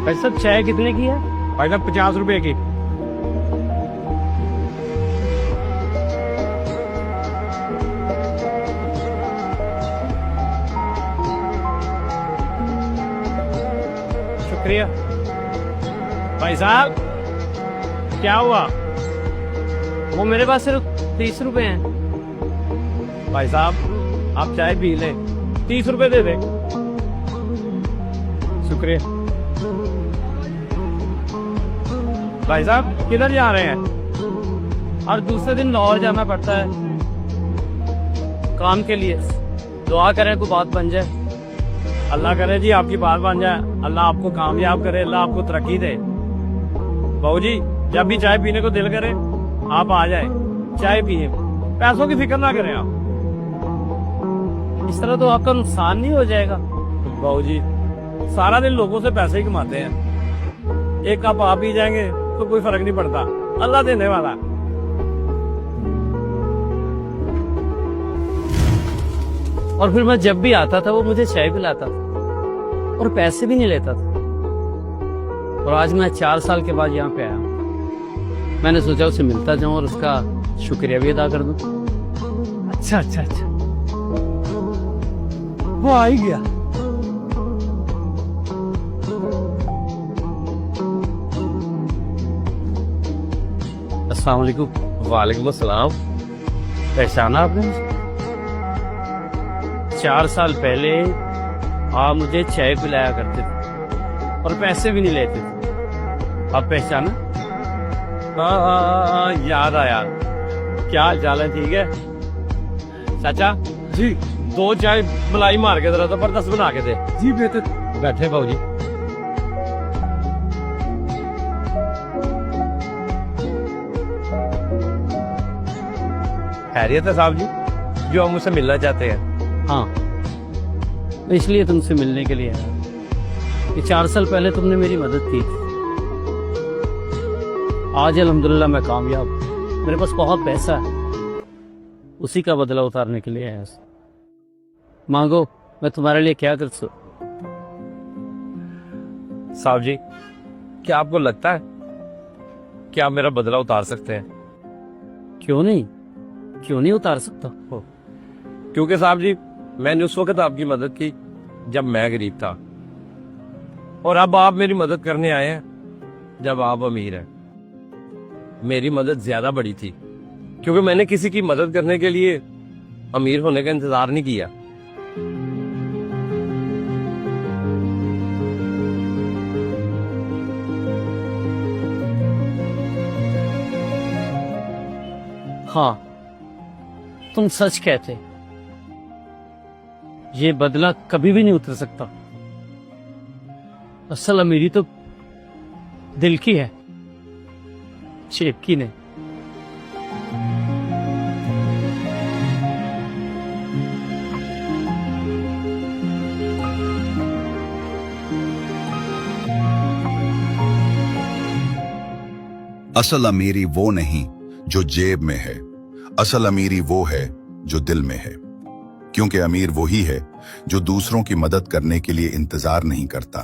भाई साहब चाय कितने की है? भाई साहब 50 रुपए की। शुक्रिया। भाई साहब क्या हुआ? वो मेरे पास सिर्फ 30 रुपए हैं। भाई साहब आप चाय पी लें, 30 रुपए दे दें। शुक्रिया। भाई साहब किधर जा रहे हैं? और दूसरे दिन लाहौर जाना पड़ता है काम के लिए। दुआ करें कोई बात बन जाए। अल्लाह करे जी आपकी बात बन जाए, अल्लाह आपको कामयाब करे, अल्लाह आपको तरक्की दे। बहू जी जब भी चाय पीने को दिल करे आप आ जाए, चाय पिए, पैसों की फिक्र ना करें आप। इस तरह तो आपका नुकसान नहीं हो जाएगा? बहू जी सारा दिन लोगों से पैसे ही कमाते हैं, एक कप आप पी जाएंगे तो कोई फर्क नहीं पड़ता, अल्लाह देने वाला। और फिर मैं जब भी आता था वो मुझे चाय पिलाता था और पैसे भी नहीं लेता था। और आज मैं 4 साल के बाद यहाँ पे आया, मैंने सोचा उसे मिलता जाऊं और उसका शुक्रिया भी अदा कर दूं। अच्छा अच्छा अच्छा, वो आ ही गया। अस्सलाम वालेकुम। वालेकुम अस्सलाम। पहचाना आपने? 4 साल पहले आप मुझे चाय पिलाया करते थे और पैसे भी नहीं लेते थे। आप पहचाना? हाँ याद आया। क्या हाल चाल है? ठीक है चाचा जी, 2 चाय मलाई मार के जरा जबरदस्त बना के दे। जी बेहतर। बैठे बाबू जी। खैरियत है साहब जी, जो हम मुझसे मिलना चाहते हैं। हाँ, इसलिए तुमसे मिलने के लिए आया कि 4 साल पहले तुमने मेरी मदद की थी। आज अल्हम्दुलिल्लाह मैं कामयाब, मेरे पास बहुत पैसा है, उसी का बदला उतारने के लिए आया। मांगो, मैं तुम्हारे लिए क्या कर सकूं? साहब जी क्या आपको लगता है कि आप मेरा बदला उतार सकते हैं? क्यों नहीं, क्यों नहीं उतार सकता? क्योंकि साहब जी मैंने उस वक्त आपकी मदद की जब मैं गरीब था, और अब आप मेरी मदद करने आए हैं जब आप अमीर हैं। मेरी मदद ज्यादा बड़ी थी क्योंकि मैंने किसी की मदद करने के लिए अमीर होने का इंतजार नहीं किया। हाँ, तुम सच कहते, ये बदला कभी भी नहीं उतर सकता। असल अमीरी तो दिल की है, जेब की नहीं। असल अमीरी वो नहीं जो जेब में है, असल अमीरी वो है जो दिल में है। क्योंकि अमीर वही है जो दूसरों की मदद करने के लिए इंतजार नहीं करता,